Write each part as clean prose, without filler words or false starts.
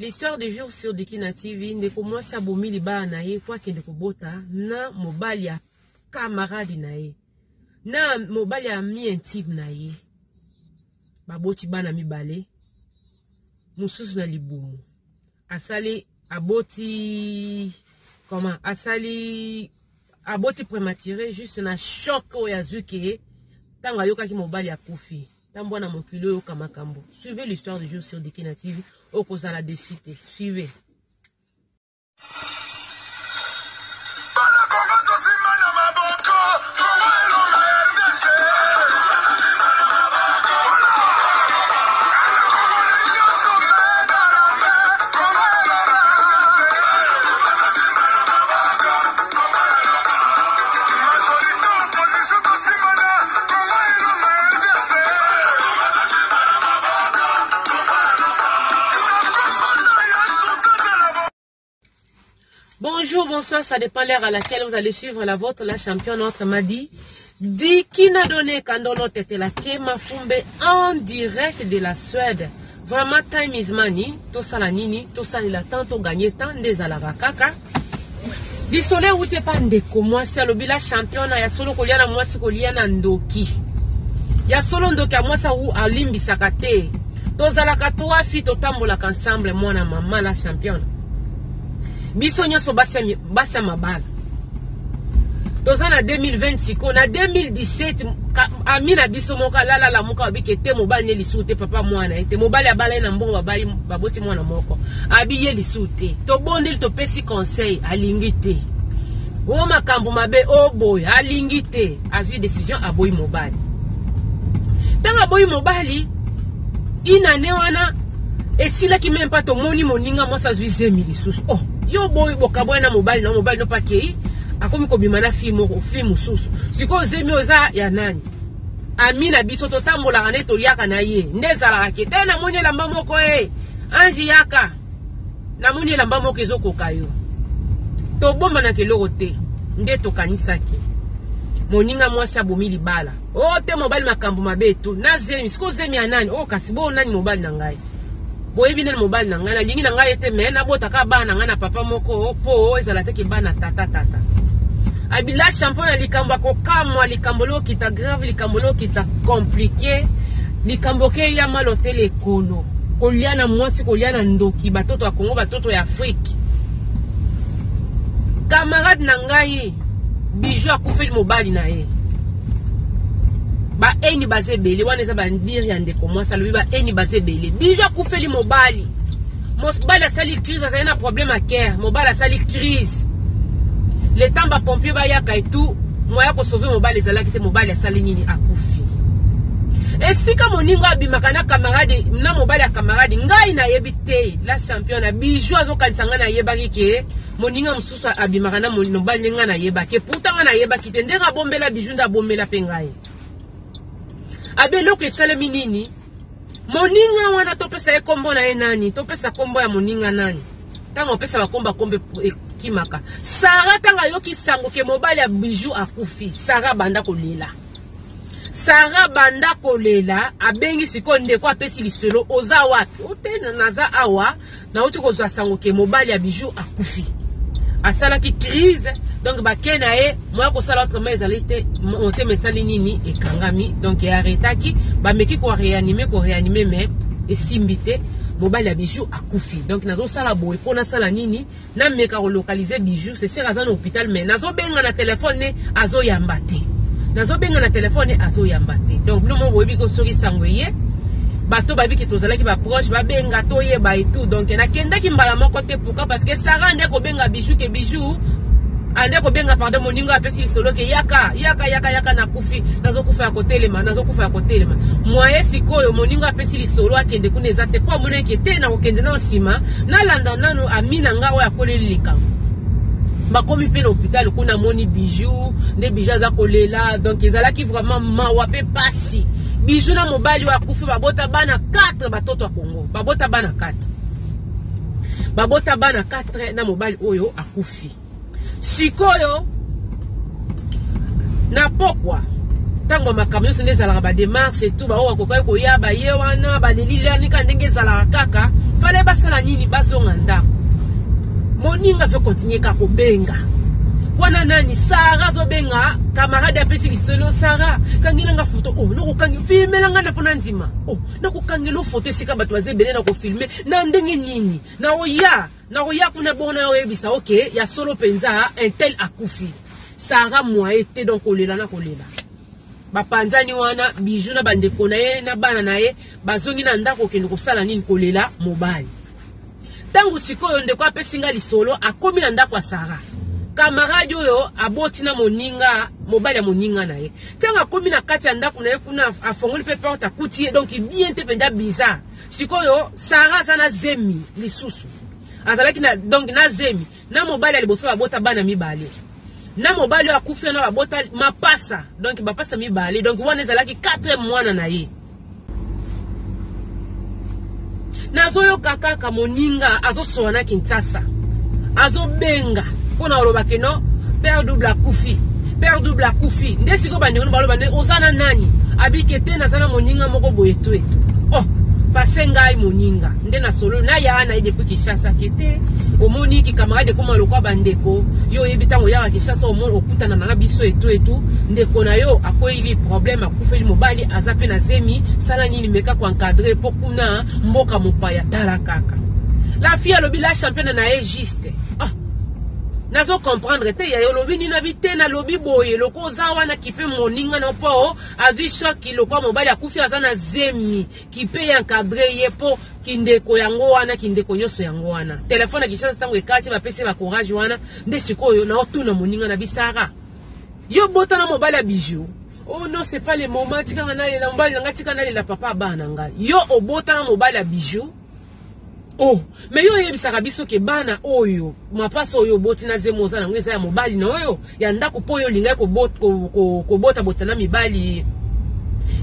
L'histoire du jour sur Dekina TV, ndeko mwasi abomi libala na ye kwa kende kobota na mobali ya camarade na ye. Na mobali ya mi intime na ye. Baboti bana mibale. Mususu na libumu. Asali aboti comment asali aboti prématuré juste na choc oya zuke tanga yoka ki mobali ya kufi. Tambona mokilo yoka makambo. Suivez l'histoire du jour sur Dekina TV. Au cause à la décité. Suivez. Bonjour, bonsoir, ça dépend l'heure à laquelle vous allez suivre la vôtre, la championne, notre Madi. Dekina donné Kandolo Tete la Kema Fumbe en direct de la Suède. Vraiment, time is money. Tout ça la nini, tout ça il a tant, tout gagné tant, des alavakaka. Du soleil où t'es pas ndeko, moi c'est le bila championne, ya solo koliana, moi c'est koliana ndoki. Ya solo ndoki, moi ça ou alimbi sakate. Tozalaka toi fit otambola ensemble, moi na maman la championne. Biso nyoso basa mabala. Tozana 2026 na 2017 amina biso moka la moka obike te mobali ne lisute papa mwana ete mobali abala na mbongo babali baboti mwana moko abiye lisute to bondeli to pesi conseil alingite o makambo mabe o boy alingite azui décision aboyi mobali tanga boyi mobali inane wana esila ki même pas to moni moninga mosa zui 2000 susu oh yo boy bokabwana mobali no pakei akomi kobimana film susu siko zemi oza ya nani amina biso to tambola kana to liaka na ye ndezala akete na moni lamba moko anji yaka na moni lamba moko ezokoka yo to bomba na keloko te nde to kanisaki moninga mwasi abomi libala o te mobali makambo mabeto na zemi siko zemi ya nani o kasi bo nani mobali na ngai boyebi nene mobali na ngai na lingi na ngai ete me na botaka bana ngai na papa moko po ezala te ke bana tata abila champion ya likambo ko kamwa likambo lo kita grave likambo lo kita compliqué likambo ke ya malotele ekolo koliana mwasi koliana ndoki batoto ya Kongo batoto ya Afrique camarade na ngai bijou akufeli mobali na ye ba eni bazebele wana eza bandiri ya ndeko mwasi alobi ba eni bazebele bijou akufeli mobali mobali asali crise azali na problème à cœur mobali asali crise le temps ba pompier ba yaka et tout moya ko sauver mobali ezalaki te mobali asali nini akufi esika moninga abimaka na camarade na mobali ya camarade ngai na yebi te la championne bijou azokanisa nga na yebaki ke moninga mususu abimaka na mobali nga na yebaki pourtant nga na yebaki te ndenga bombela bijou nda bombela pe ngai abeloko esalemi nini moninga wana topesa ye kombo na ye nani topesa kombo ya moninga nani tanga opesa bakomba kombe kimaka Sara tanga yoki sango ke mobali ya bijou akufi Sara banda kolela Sara banda kolela abengi siko ndeko apesi liselo oza wapi ote naza awa na uti kozwa sango ke mobali ya bijou akufi asalaki crise donc bakena e moya kosala autrement ezalite monte mesali nini ekangami donc arrêtaki bameki ko réanimer mais esimbite mobali ya bijou akufi donc nazo sala boy pona sala nini na meka ko localiser bijou c'est sûr azana hôpital mais nazo benga na téléphone azo yambate nazo benga na téléphone azo yambate donc no mo boyebi ko soki sangweye bato babi ki tozalaki ba proche ba benga to yeba et tout donc na kendaki mbala moko te pourquoi parce que Sara ndeko benga bijou ke bijou ande ko benga pardon moningo apesi solo ke yaka na kufi nazo kufa ya kotelema moye sikoyo moningo apesi solo akende kuna ezate po mona ke te na kokende na osima na landa nanu amina ngawo ya kolelika bakomi pe na hôpital kuna moni bijou nde bijou za kolela donc ezalaki vraiment mawa pe pasi bijou na mobali wa kufi babota bana 4 batoto ya Kongo babota bana 4 na mobali oyo akufi sikoyo na pokwa tango makamyo sene zalaka ba démarche et tout ba owa kokai ko yaba ye wana ba lilila nika ndenge zalaka kaka fale basala nini bazonga ndako moninga zo continuer ka kobenga wana nani Sarah zo benga camarade apesi lisolo Sarah kangilanga photo oh noko kangi filmelanga na pona nzima oh noko kangelo photo sika bato bazebele na ko filmer na ndenge nini na oya kuna bona oyebisa okay ya solo penza un tel akufi Sarah moi était donc kolela na kolela bapanzani wana Bijou na bandeko na ye na bana na ye bazongi na ndako kende kosala nini kolela mobali tangu sikoyo ndeko apesinga lisolo akomi na ndako ya Sarah camarade oyo aboti na moninga mobali ya moninga na ye tanga akomi na kati ya ndako na ye kuna afongoli pe porte akuti donc bien te penda bizarre sikoyo Sarah sana zemi lisusu azalaki na donc na zemi na mobali aliboso babota bana mibale na mobali akufi na babota mapasa donc bapasa mibale donc wana ezalaki 4 mwana na ye nazoyo kaka moninga azosoana Kinshasa azobenga pona olobake no père double akufi nde siko bandeko no baloba ne ozana nani abikete na sana moninga moko boyetwe oh pasengai moninga nde na solo na yana ide ku Kinshasa kete omoni ki camarade koma lokwa bandeko yo yebitango ya Kinshasa omoni okutana na biso etu ndeko na yo akoyili problème akufeli mobali azape na zemi sala nini meka ko encadrer pokuna mboka mopaya tala kaka la fille alobi la championne na e juste nazo comprendre te ya lobi ni na bite na lobi boye loko zawana kipe moninga na po azwi shoki loko mobali akufi azana zemi kipe encadrer ye po kindeko yango wana kindeko nyoso yango wana telefone Kinshasa tango ekati bapese ba courage wana nde sikoyo na otuna moninga na bisara yo bota na mobali ya Bijou oh non c'est pas le moment tika na lela mobali nga tika na lela papa bana nga yo obota na mobali ya Bijou oh mais yo yebisaka biso ke bana oyo mapasa oyo boti na zemoza na ngeza ya mobali na oyo ya ndako po yo linga ko bota na mibali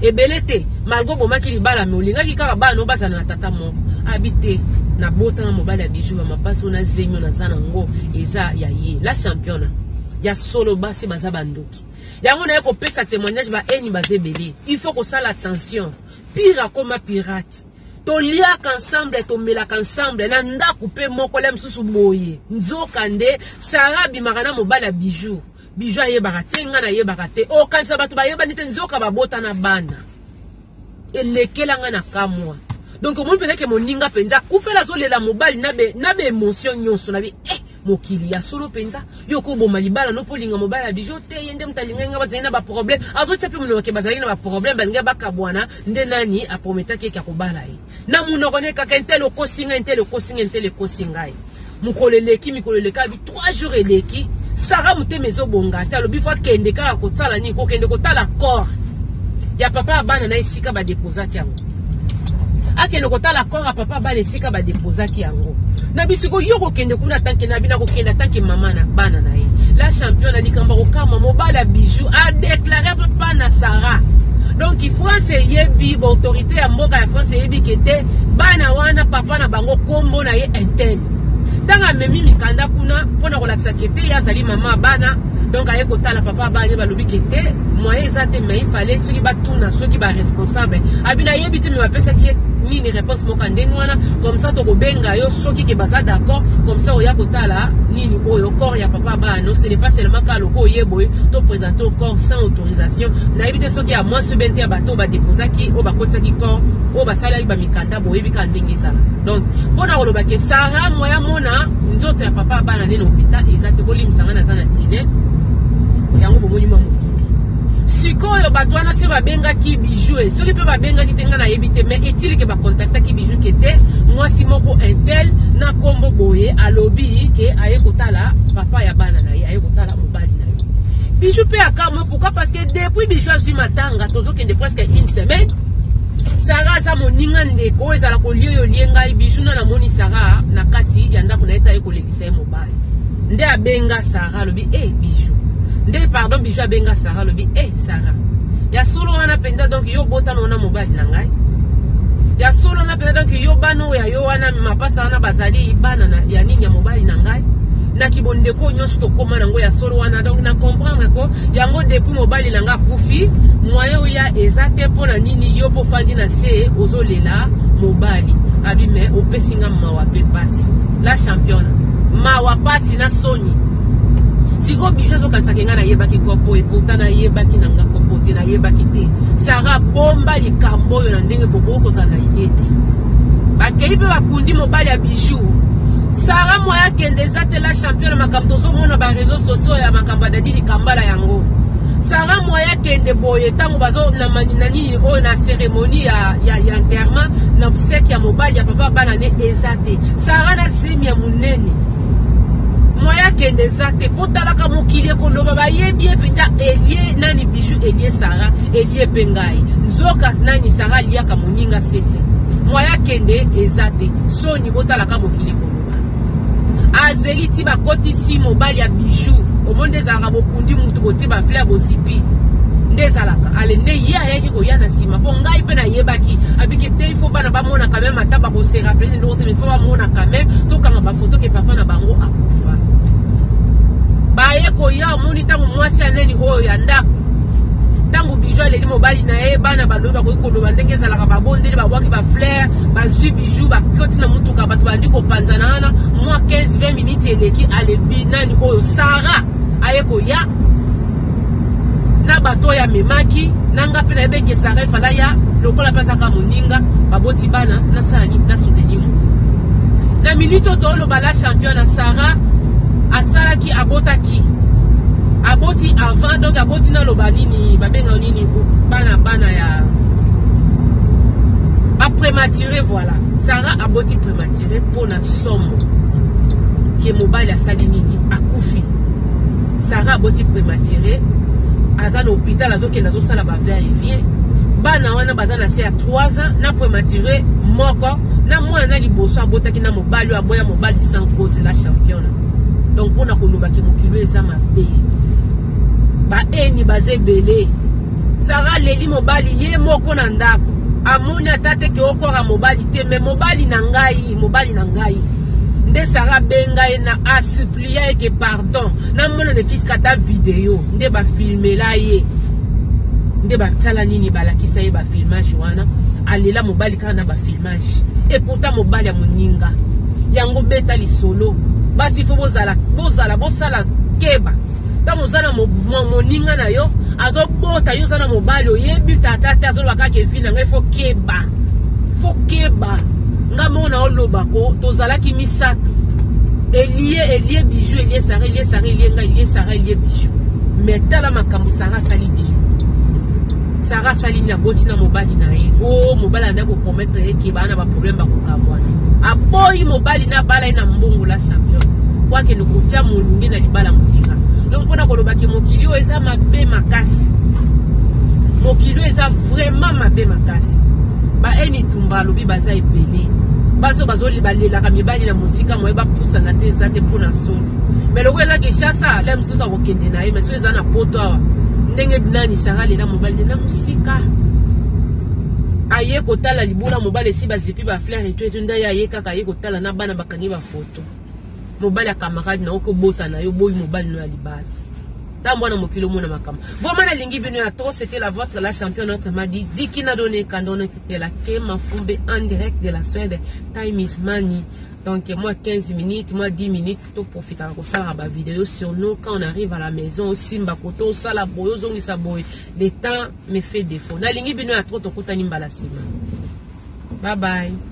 ebelete malgo bomaki libala me olinga ki kaka bana obazana na tata moko habite na bota na mobali ya Bijou mapasa na zemyo na zana ngo eza ya ye la championne ya solo basi baza bandoki yango na ko pesa témoignage ba eni bazebele il faut que ça l'attention pire comme pirate to liak ensemble to melak ensemble na ndako pe moko le msusu boye nzoka nde Sarah bimaka mobali ya Bijou ayebaka te nga na yebaka te o kanisa bato bayeba nite nzoka babota na bana elekelanga na kamwa donc omoni pena ke moninga penza kufela zolela mobali na be émotion nyonso na bi mokili ya solo penza yoko boma libala no polinga mobali ya Bijou te yende mtalinga nga bazali na ba problème azotia pe muno ke bazali na ba problème balinga bakabwana nde nani aprometa ke ka kobala ye na muno kone kaka intelo kosinga mukoleleki mikoleleka bi 3 jours eleki Sarah mutemezo bonga ta lobi fa kende ka kotala ni ko kende kotala corps ya papa bana na isika ba déposer yango akende kotala corps papa bana isika ba déposer yango na bisiko yoko kende kuna tanke na bina ko kende tanke mama na bana na ye la championne likamba ko kama mobala Bijou a déclaré papa na Sarah donc il faut essayer bi autorité ya mboka ya France yebi kete bana wana papa na bango kombo na ye intel tanga memi mikanda kuna pona kolakisa kete ya zali mama bana donc aye kotala papa bana balobi kete moyen ezate mais il fallait ceux qui batuna ceux qui ba responsable abina yebi te me bapesa ki nini réponse moka ndeni wana comme ça to kobenga yo soki ke baza d'accord comme ça oya kotala nini oyo corps ya papa bana ce n'est pas seulement ka loko yebo to présenter au corps sans autorisation na éviter soki ya moins subente ya bato ba déposer ki o ba kotisa ki corps o ba sala ba mikanda bo yebi ka ndingi sala donc pona koloba ke Sarah moya mona nzoto ya papa bana neno hôpital ezate kolimsanga na zana tine yango bomoni mamu sikoyo batwana se babenga ki Bijou et soki pe babenga ki tenga na yebite mais est-il que ba contacta ki Bijou kete moi si moko intel na kombo boye alobi ke aye kotala papa ya bana na ye aye kotala mobali na ye Bijou pe akamo pourquoi parce que depuis Bijou a matanga tozo kende presque une semaine Sarah za moninga ndeko ezala ko liyo lienga Bijou na moni Sarah na kati ya ndako na eta ye ko lekisa mobali nde abenga Sarah lobi Bijou nde pardon Bijou abenga Sarah lobi Sarah ya solo wana penda donc yo botano na mobali na ngai ya solo na penda donc yo bano ya yo wana mapasa wana bazali bana na ya nini ya mobali na ngai na kibonde ko nyonso to koma nango ya solo wana donc na comprendre ko yango depuis mobali na nga kufi moyo ya ezate pona nini yo po fandi na se ozolela mobali abime opesinga mawa pe passe la championne mawa passe na soni siko bijou zo kanisa kenga na yebaki kopo et pourtant na yebaki nanga kopo te na yebaki te Sarah bomba likambo yo na ndenge boko ko za na ideti bakei pe bakundi mobali ya bijou Sarah moya kendeza te la championne makambo zo mona ba réseaux sociaux ya makambo dadi likambala yango Sarah moya kende boye tango bazo na maninani o na cérémonie ya enterrement na obsèque ya mobali ya papa bana ne ezate Sarah na semi ya munene moya kende zate potalaka mokili ko loba ba yebi penja elie nani bijou elie Sarah elie pengai nzoka nani Sarah liaka moninga sese moya kende ezate soni botalaka mokili ko loba azeli ti bakoti si mobali ya bijou omonde zaka bokundi mutu boti ba fleur bosipi ndezalaka ale nde ya yaki ko yana sima po ngai pe na yebaki abiki te ifo bana ba mona quand même ataba ko se rappeler ndo te faut ba mona quand même to kanga ba photo ke papa na bango akufa ba ye ko ya moni tangu mwasi aneni oyo ya ndako tangu bijou ale mobali na ye bana ba loba ko ikoloba ndenge zalaka ba bondeli ba waki ba fleur ba su bijou ba koti na mutu ka batu bandi ko panzana na moi 15-20 minutes eleki ale binani oyo Sarah ayeko ya na bato ya memaki nanga pe na ebeke Sarah fala ya lokola pasaka moninga baboti bana na sani na soutenir na minute to lo bala championne Sarah asalaki abotaki aboti avant donc aboti na loba nini babenga nini bana ya ba prématuré voilà Sarah aboti prématuré pour na somme que mobile asali nini akufi Sarah aboti prématuré azana hôpital azoke nazo sala ba vient bana wana bazana se à 3 ans na prématuré moko na mwana liboso abotaki na mobali aboya mobali sans cause la championne donc pona koloba ki mokilo eza mabe ba eni bazebele Sarah leli mobali ye moko na ndako amoni atate ke okora mobali te mais mobali na ngai nde Sarah bengai na asupplier que pardon na mona ne fiskata vidéo nde ba filmer la ye nde ba tala nini balakisa ye ba filmage wana alela mobali kana ba filmage et pourtant mobali ya moninga yango beta lisolo basi fo bozala bosala keba tamo zana moninga na yo azobota yo zana mobali oyebi tata azolaka ke vina ngai fo keba nga mona oloba ko tozalaki misato elie bijou elie Sarah elie bijou mais tala makambo Sarah sali bijou Sarah sali na boti na mobali na ye oh mobali na ko promettre ke bana ba problème ba ko kabwana aboyi mobali na bala na mbongo la champion kwa ke nokutia moningi na libala moninga donc pona koloba ke mokilio eza mabe makasi mokilio eza vraiment mabe makasi ba eni tumba lobi baza ebele bazo libalela ka mibali na musika moye ba pusa na te zate pona soni mais le wela ke chasa la msusa ko kende na ye mais eza na poto awa ndenge binani Sarah lela mobali na musika aye ko tala libula mobali si bazipi ba fleur et tout nda ya ye kaka ye ko tala na bana bakangi ba photo mobali camarade na oko bota na yo boyi mobali no ya libala tambo na mokilo mona makama vraiment na lingi bino ya trop c'était la vôtre la championne notre m'a dit qui n'a donné Kandono qui était la Kema Fumbe en direct de la Suède time is money donc moi 15 minutes moi 10 minutes to profiter ko sala ba vidéo sur nous quand on arrive à la maison simba koto sala boyo zongi sa boy le temps me fait défaut na lingi bino ya trop to kutani mbala sima bye bye.